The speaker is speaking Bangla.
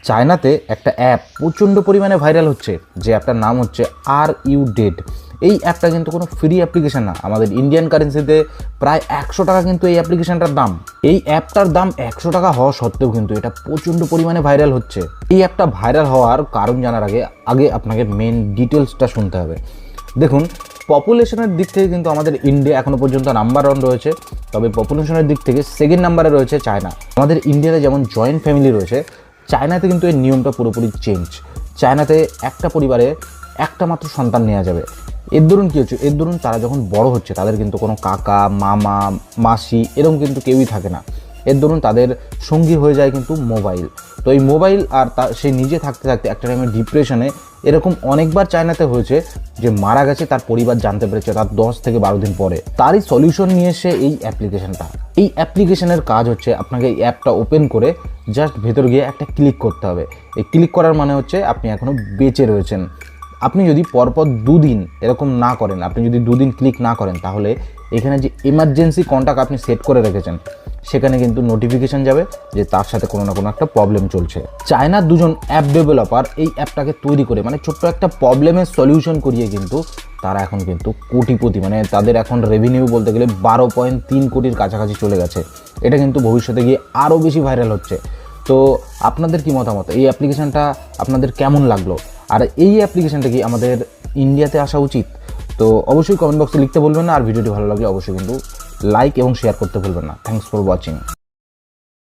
চায়নাতে একটা অ্যাপ প্রচণ্ড পরিমাণে ভাইরাল হচ্ছে, যে অ্যাপটার নাম হচ্ছে RU-Dead। এই অ্যাপটা কিন্তু কোনো ফ্রি অ্যাপ্লিকেশান না, আমাদের ইন্ডিয়ান কারেন্সিতে প্রায় 100 টাকা কিন্তু এই অ্যাপ্লিকেশানটার দাম। এই অ্যাপটার দাম 100 টাকা হওয়া সত্ত্বেও কিন্তু এটা প্রচণ্ড পরিমাণে ভাইরাল হচ্ছে। এই অ্যাপটা ভাইরাল হওয়ার কারণ জানার আগে আপনাকে মেন ডিটেলসটা শুনতে হবে। দেখুন, পপুলেশনের দিক থেকে কিন্তু আমাদের ইন্ডিয়া এখনও পর্যন্ত নাম্বার 1 রয়েছে, তবে পপুলেশনের দিক থেকে সেকেন্ড নাম্বারে রয়েছে চায়না। আমাদের ইন্ডিয়াতে যেমন জয়েন্ট ফ্যামিলি রয়েছে, চায়নাতে কিন্তু এই নিয়মটা পুরোপুরি চেঞ্জ। চায়নাতে একটা পরিবারে একটা মাত্র সন্তান নেওয়া যাবে। এর দরুন কী হচ্ছে, এর দরুন তারা যখন বড় হচ্ছে তাদের কিন্তু কোনো কাকা, মামা, মাসি এরকম কিন্তু কেউই থাকে না। এর দরুন তাদের সঙ্গী হয়ে যায় কিন্তু মোবাইল। তো এই মোবাইল আর সে নিজে থাকতে থাকতে একটা টাইমে ডিপ্রেশনে এরকম অনেকবার চায়নাতে হয়েছে যে মারা গেছে, তার পরিবার জানতে পেরেছে তার 10 থেকে 12 দিন পরে। তারই সলিউশন নিয়ে এসে এই অ্যাপ্লিকেশনটা। এই অ্যাপ্লিকেশনের কাজ হচ্ছে আপনাকে এই অ্যাপটা ওপেন করে জাস্ট ভেতর গিয়ে একটা ক্লিক করতে হবে। এই ক্লিক করার মানে হচ্ছে আপনি এখনও বেঁচে রয়েছেন। আপনি যদি পরপর 2 দিন এরকম না করেন, আপনি যদি 2 দিন ক্লিক না করেন, তাহলে এখানে যে এমার্জেন্সি কন্ট্যাক্ট আপনি সেট করে রেখেছেন সেখানে কিন্তু নোটিফিকেশান যাবে যে তার সাথে কোনো না কোনো একটা প্রবলেম চলছে। চায়নার 2জন অ্যাপ ডেভেলপার এই অ্যাপটাকে তৈরি করে মানে ছোট্ট একটা প্রবলেমের সলিউশন করিয়ে কিন্তু তারা এখন কিন্তু কোটিপতি, মানে তাদের এখন রেভিনিউ বলতে গেলে 12.3 কোটির কাছাকাছি চলে গেছে। এটা কিন্তু ভবিষ্যতে গিয়ে আরও বেশি ভাইরাল হচ্ছে। তো আপনাদের কি মতামত, এই অ্যাপ্লিকেশানটা আপনাদের কেমন লাগলো? আর এই অ্যাপ্লিকেশানটা কি আমাদের ইন্ডিয়াতে আসা উচিত? তো অবশ্যই কমেন্ট বক্সে লিখতে ভুলবেন না। আর ভিডিওটি ভালো লাগলে অবশ্যই কিন্তু লাইক এবং শেয়ার করতে ভুলবেন না। Thanks for watching.